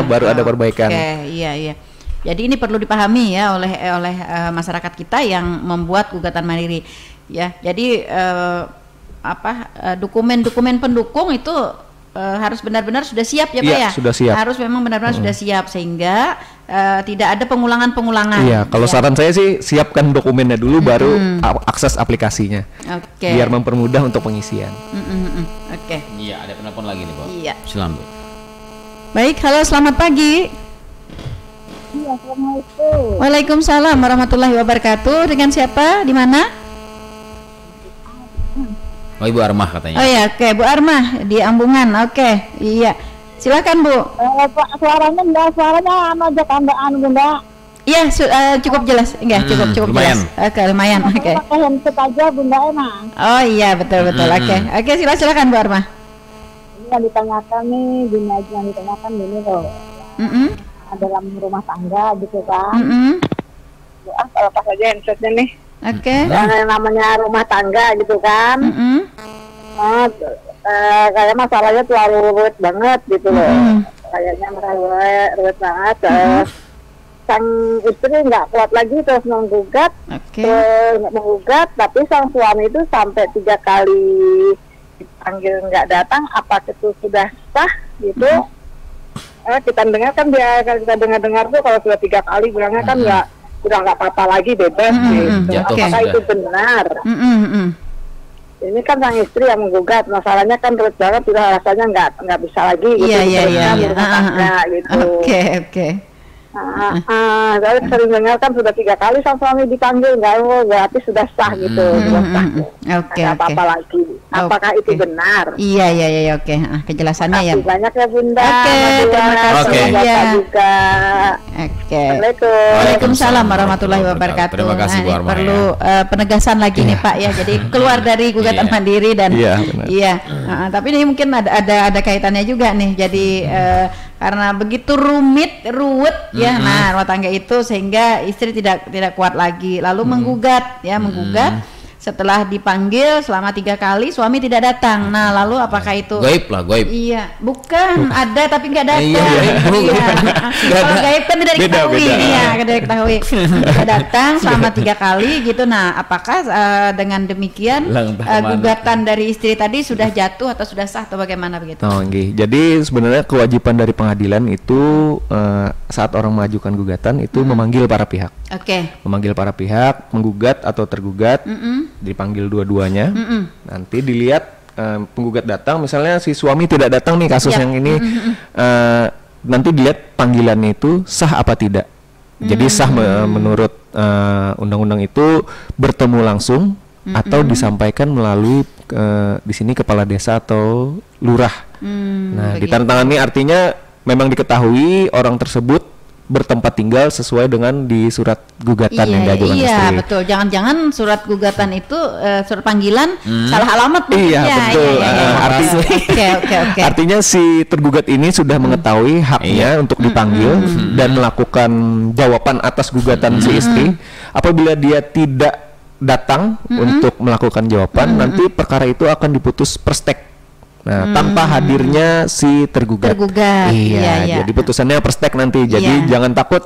baru ada perbaikan. Iya. Jadi ini perlu dipahami ya oleh masyarakat kita yang membuat gugatan mandiri. Ya, jadi dokumen-dokumen pendukung itu harus benar-benar sudah siap ya Pak ya? Sudah siap. Harus memang benar-benar sudah siap sehingga tidak ada pengulangan-pengulangan. Iya, kalau saran saya sih siapkan dokumennya dulu baru akses aplikasinya. Biar mempermudah untuk pengisian. Iya, ada penelpon lagi nih Pak. Iya. Silakan Bu. Baik, halo selamat pagi. Iya, Assalamualaikum. Waalaikumsalam warahmatullahi wabarakatuh. Dengan siapa? Di mana? Oh, Ibu Armah katanya. Oh ya, oke, Bu Armah di Ambungan. Oke, iya. Silakan Bu. Pak, suaranya aja tambaan Bunda. Iya, cukup jelas. Enggak, cukup lumayan. jelas. Oke, lumayan. Oke. Pakai handset aja Bunda emang. Oh iya, betul. Oke, silakan Bu Armah. Ini yang ditanyakan nih, yang ditanyakan gini loh. Dalam rumah tangga gitu kan. Kalau pas aja handsetnya nih. Oke. Yang namanya rumah tangga gitu kan. Kayak masalahnya terlalu rumit banget gitu loh. Kayaknya rumit banget. Sang istri nggak kuat lagi terus menggugat. Terus menggugat, tapi sang suami itu sampai 3 kali dipanggil nggak datang. Apa itu sudah sah gitu? Kita dengar kan kita dengar tuh kalau sudah 3 kali bilangnya kan udah nggak apa-apa lagi, bebas gitu. Apakah itu benar? Ini kan sang istri yang menggugat, masalahnya kan terus banget, sudah rasanya nggak bisa lagi gitu. Gitu. Oke. Saya sering dengar kan sudah 3 kali sang suami dipanggil, berarti sudah sah gitu. Oke. Apa-apa lagi. Apakah itu benar? Iya, oke. Kejelasannya ya. Banyak ya Bunda. Oke, terima kasih. Juga. Oke. Assalamualaikum. Waalaikumsalam warahmatullahi wabarakatuh. Terima kasih Bu Armah. Perlu penegasan lagi nih Pak ya. Jadi keluar dari gugatan mandiri dan tapi ini mungkin ada kaitannya juga nih. Jadi karena begitu ruwet ya, nah rumah tangga itu sehingga istri tidak kuat lagi, lalu menggugat. Setelah dipanggil selama 3 kali suami tidak datang. Nah, lalu apakah itu gaib? Iya, bukan ada tapi nggak datang. Kalau gaib kan tidak diketahui. Tidak diketahui. Tidak datang selama 3 kali gitu. Nah, apakah dengan demikian gugatan dari istri tadi sudah jatuh atau sudah sah atau bagaimana begitu? Jadi sebenarnya kewajiban dari pengadilan itu saat orang mengajukan gugatan itu memanggil para pihak. Memanggil para pihak, menggugat atau tergugat. Dipanggil dua-duanya, nanti dilihat penggugat datang, misalnya si suami tidak datang nih kasus yang ini, nanti dilihat panggilannya itu sah apa tidak. Jadi sah menurut undang-undang itu bertemu langsung atau disampaikan melalui di sini kepala desa atau lurah. Nah, ditandatangani artinya memang diketahui orang tersebut bertempat tinggal sesuai dengan di surat gugatan yang diajukan istri. Iya, betul. Jangan-jangan surat gugatan itu surat panggilan salah alamat. Betul. Artinya si tergugat ini sudah mengetahui haknya untuk dipanggil dan melakukan jawaban atas gugatan si istri. Apabila dia tidak datang untuk melakukan jawaban, nanti perkara itu akan diputus per stek. Nah, tanpa hadirnya si tergugat. Jadi putusannya per stek nanti. Jadi jangan takut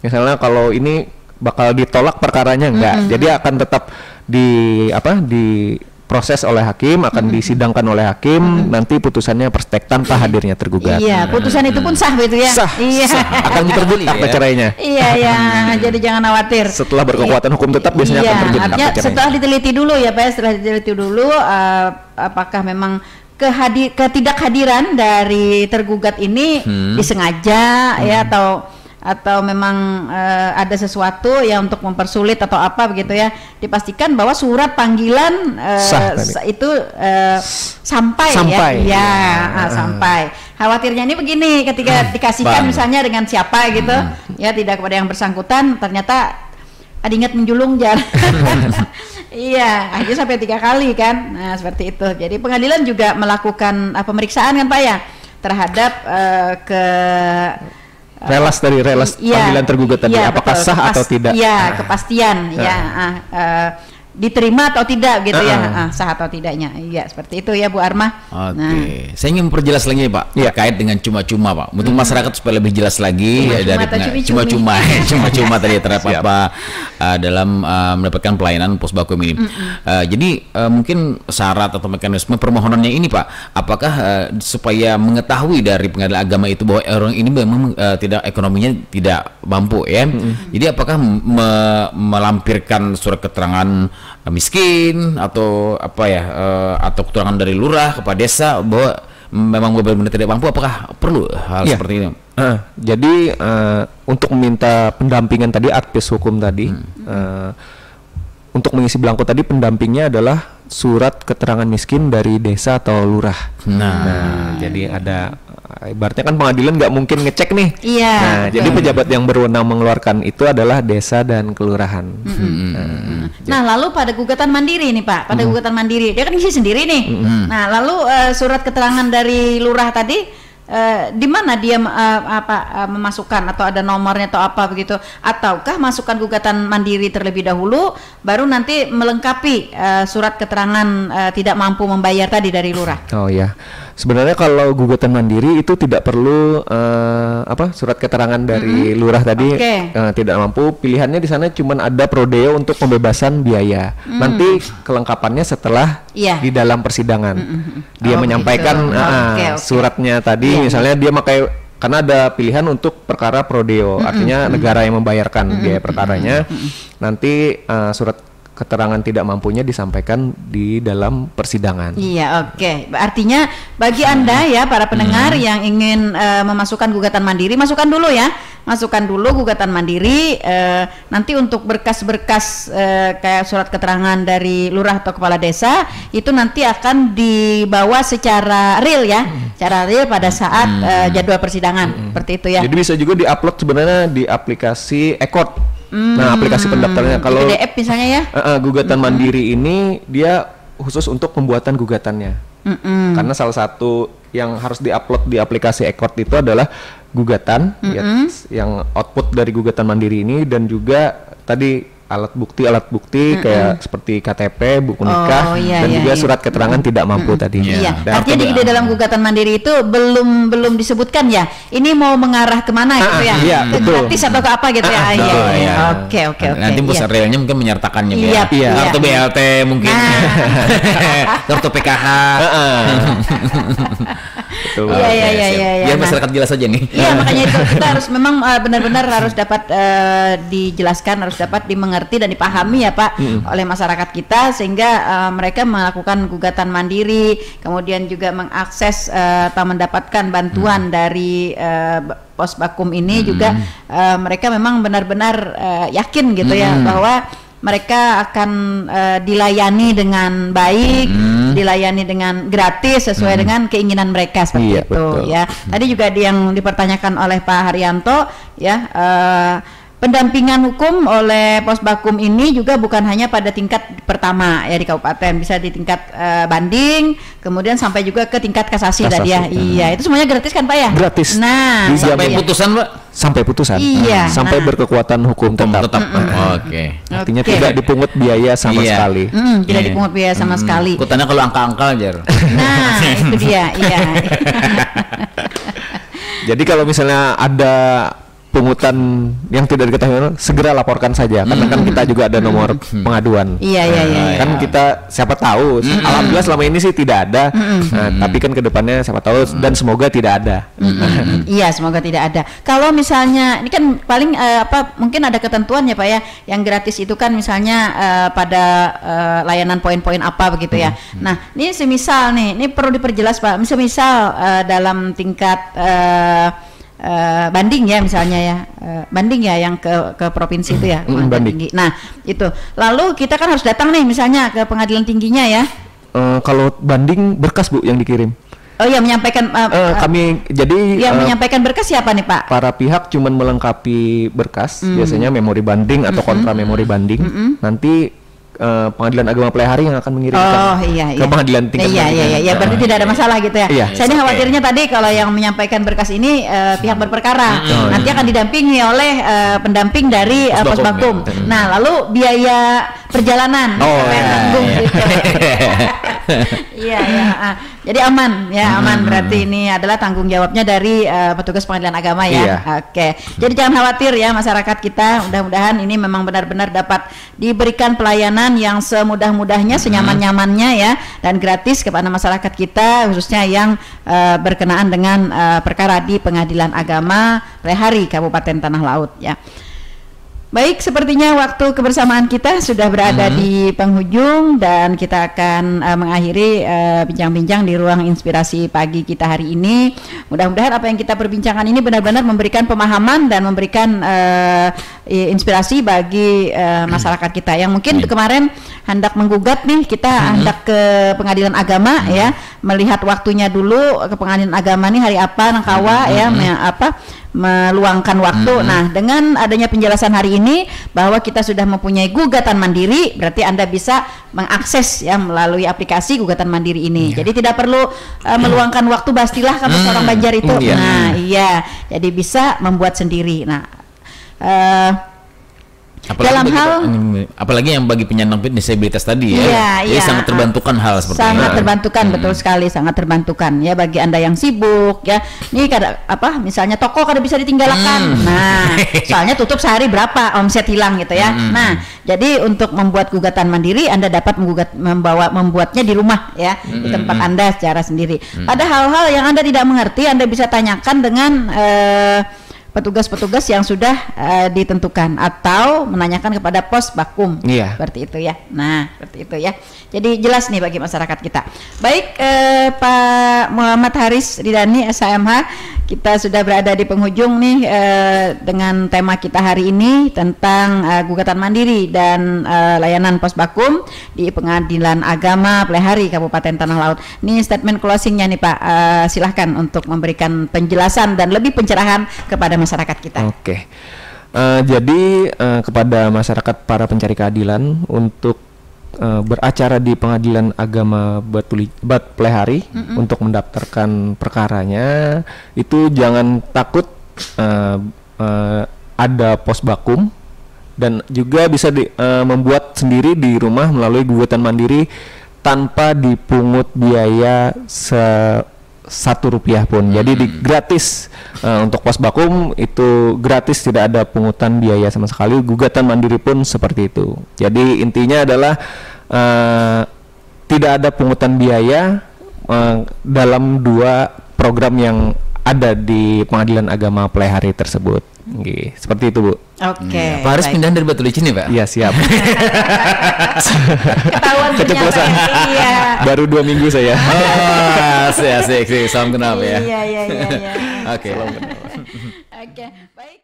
misalnya kalau ini bakal ditolak perkaranya, enggak. Jadi akan tetap diproses oleh hakim, akan disidangkan oleh hakim, nanti putusannya per stek tanpa hadirnya tergugat. Putusan itu pun sah begitu ya. Sah. Akan terbitlah perceraiannya. Jadi jangan khawatir. Setelah berkekuatan hukum tetap biasanya akan terbit perceraiannya. Setelah diteliti dulu ya Pak, setelah diteliti dulu apakah memang ketidakhadiran dari tergugat ini disengaja ya atau memang ada sesuatu ya untuk mempersulit atau apa begitu ya, dipastikan bahwa surat panggilan itu sampai. Khawatirnya ini begini, ketika dikasihkan misalnya dengan siapa gitu ya, tidak kepada yang bersangkutan, ternyata ingat menjulung jalan. Akhirnya sampai 3 kali kan. Nah, seperti itu. Jadi pengadilan juga melakukan pemeriksaan kan Pak ya terhadap relas panggilan tergugat tadi, apakah sah atau tidak? Kepastian. Diterima atau tidak gitu sah atau tidaknya. Seperti itu ya Bu Armah. Saya ingin memperjelas lagi Pak terkait dengan cuma-cuma Pak, untuk masyarakat supaya lebih jelas lagi cuma-cuma tadi terhadap apa dalam mendapatkan pelayanan Posbakum ini. Jadi mungkin syarat atau mekanisme permohonannya ini Pak, apakah supaya mengetahui dari pengadilan agama itu bahwa orang ini memang tidak ekonominya tidak mampu ya. Jadi apakah melampirkan surat keterangan miskin atau apa ya, atau keterangan dari lurah kepada desa bahwa memang benar-benar tidak mampu, apakah perlu hal seperti ini? Jadi untuk meminta pendampingan tadi, advis hukum tadi, untuk mengisi belangko tadi, pendampingnya adalah surat keterangan miskin dari desa atau lurah. Nah, jadi ada ibaratnya kan pengadilan nggak mungkin ngecek nih. Iya. Nah, jadi pejabat yang berwenang mengeluarkan itu adalah desa dan kelurahan. Nah, lalu pada gugatan mandiri nih Pak, pada gugatan mandiri dia kan isi sendiri nih. Nah, lalu surat keterangan dari lurah tadi di mana dia memasukkan atau ada nomornya atau apa begitu, ataukah masukkan gugatan mandiri terlebih dahulu baru nanti melengkapi surat keterangan tidak mampu membayar tadi dari lurah? Oh ya, sebenarnya kalau gugatan mandiri itu tidak perlu surat keterangan dari lurah tadi. Tidak mampu, pilihannya di sana cuma ada prodeo untuk pembebasan biaya. Nanti kelengkapannya setelah di dalam persidangan dia menyampaikan suratnya tadi. Misalnya dia karena ada pilihan untuk perkara prodeo, artinya negara yang membayarkan biaya perkaranya. Nanti surat keterangan tidak mampunya disampaikan di dalam persidangan. Iya, artinya bagi Anda ya para pendengar yang ingin memasukkan gugatan mandiri, masukkan dulu gugatan mandiri. Nanti untuk berkas-berkas kayak surat keterangan dari lurah atau kepala desa itu nanti akan dibawa secara real secara real pada saat jadwal persidangan, seperti itu ya. Jadi bisa juga diupload sebenarnya di aplikasi Ekord. Nah, aplikasi pendaftarannya kalau PDF misalnya ya. Gugatan mandiri ini dia khusus untuk pembuatan gugatannya. Karena salah satu yang harus diupload di aplikasi Ekord itu adalah gugatan yang output dari gugatan mandiri ini, dan juga tadi alat bukti kayak seperti KTP, buku nikah, dan juga surat keterangan tidak mampu tadi. Artinya di dalam gugatan mandiri itu belum disebutkan ya. Ini mau mengarah kemana gitu ya? Ke gratis atau ke apa gitu ya? Oke. Nanti pusat realnya mungkin menyertakannya ya. Kartu BLT mungkin. Kartu PKH. Iya. Biar masyarakat jelas aja nih. Iya, makanya itu kita harus memang benar-benar harus dapat dijelaskan, harus dapat dimengerti dan dipahami ya Pak oleh masyarakat kita, sehingga mereka melakukan gugatan mandiri, kemudian juga mengakses atau mendapatkan bantuan dari Posbakum ini juga mereka memang benar-benar yakin gitu ya bahwa mereka akan dilayani dengan baik, dilayani dengan gratis sesuai dengan keinginan mereka seperti itu. Betul. Ya. Tadi juga yang dipertanyakan oleh Pak Haryanto ya. Pendampingan hukum oleh Posbakum ini juga bukan hanya pada tingkat pertama ya di kabupaten, bisa di tingkat banding, kemudian sampai juga ke tingkat kasasi tadi ya. Iya, itu semuanya gratis kan Pak ya? Gratis. Nah, sampai putusan Pak? Sampai putusan. Iya. Sampai berkekuatan hukum tetap. Artinya tidak dipungut biaya sama sekali. Tidak dipungut biaya sama sekali. Ikutannya kalau angka-angka aja. Nah, itu dia. Iya. Jadi kalau misalnya ada pungutan yang tidak diketahui, segera laporkan saja, karena kan kita juga ada nomor pengaduan. Iya. Kan kita siapa tahu, alhamdulillah selama ini sih tidak ada, tapi kan kedepannya siapa tahu, dan semoga tidak ada. Iya, semoga tidak ada. Kalau misalnya ini kan paling mungkin ada ketentuan ya Pak ya, yang gratis itu kan misalnya pada layanan poin-poin apa begitu ya. Nah, ini semisal nih, ini perlu diperjelas Pak. Misal dalam tingkat banding ya misalnya ya, banding ya yang ke provinsi itu ya, tinggi. Nah itu lalu kita kan harus datang nih misalnya ke pengadilan tingginya ya. Kalau banding berkas Bu yang dikirim. Oh ya, menyampaikan kami jadi yang menyampaikan berkas siapa nih Pak? Para pihak cuman melengkapi berkas, biasanya memori banding atau kontra memori banding. Nanti Pengadilan Agama Pelaihari yang akan mengirimkan ke pengadilan tingkat. Iya, berarti tidak ada masalah gitu ya. Saya ini khawatirnya tadi kalau yang menyampaikan berkas ini pihak berperkara, nanti akan didampingi oleh pendamping dari Posbakum. Nah, lalu biaya perjalanan tanggung gitu. Iya. Jadi aman ya, aman berarti ini adalah tanggung jawabnya dari petugas pengadilan agama ya. Oke. Jadi jangan khawatir ya masyarakat kita, mudah-mudahan ini memang benar-benar dapat diberikan pelayanan yang semudah-mudahnya, senyaman-nyamannya ya, dan gratis kepada masyarakat kita, khususnya yang berkenaan dengan perkara di Pengadilan Agama Pelaihari Kabupaten Tanah Laut ya. Baik, sepertinya waktu kebersamaan kita sudah berada di penghujung, dan kita akan mengakhiri bincang-bincang di ruang inspirasi pagi kita hari ini. Mudah-mudahan apa yang kita perbincangkan ini benar-benar memberikan pemahaman dan memberikan inspirasi bagi masyarakat kita yang mungkin kemarin hendak menggugat nih, kita hendak ke pengadilan agama ya, melihat waktunya dulu ke pengadilan agama nih hari apa nangkawa ya, meluangkan waktu. Nah, dengan adanya penjelasan hari ini bahwa kita sudah mempunyai gugatan mandiri, berarti Anda bisa mengakses ya melalui aplikasi gugatan mandiri ini. Jadi tidak perlu meluangkan waktu, pastilah kamu seorang Banjar itu. Nah, iya. Jadi bisa membuat sendiri. Nah, apalagi yang bagi penyandang disabilitas tadi ya, jadi sangat terbantukan hal seperti ini. Sangat terbantukan, betul sekali, sangat terbantukan ya bagi Anda yang sibuk ya. Ini kada misalnya toko kada bisa ditinggalkan. Nah, soalnya tutup sehari berapa omset hilang gitu ya. Nah, jadi untuk membuat gugatan mandiri Anda dapat membuatnya di rumah ya, di tempat Anda secara sendiri. Pada hal-hal yang Anda tidak mengerti, Anda bisa tanyakan dengan petugas-petugas yang sudah ditentukan atau menanyakan kepada pos bakum, seperti itu ya. Nah, seperti itu ya. Jadi jelas nih bagi masyarakat kita. Baik, Pak Muhammad Haris Ridani SHMH, kita sudah berada di penghujung nih dengan tema kita hari ini tentang gugatan mandiri dan layanan pos bakum di Pengadilan Agama Plehari Kabupaten Tanah Laut. Ini statement closingnya nih Pak, silahkan untuk memberikan penjelasan dan lebih pencerahan kepada masyarakat kita. Oke. Jadi kepada masyarakat para pencari keadilan untuk beracara di Pengadilan Agama Bat Plehari untuk mendaftarkan perkaranya, itu jangan takut ada pos bakum, dan juga bisa membuat sendiri di rumah melalui gugatan mandiri tanpa dipungut biaya Rp1 pun. Jadi gratis untuk pos bakum itu gratis, tidak ada pungutan biaya sama sekali. Gugatan mandiri pun seperti itu. Jadi intinya adalah tidak ada pungutan biaya dalam 2 program yang ada di Pengadilan Agama Plehari tersebut. Seperti itu, Bu. Oke. Pak Haris pindah dari Batu Licin ya, Pak? Iya, siap. Ketahuan keceplosan. Iya. Baru 2 minggu saya. Asik. Salam kenal ya. Iya. Oke. Oke, baik.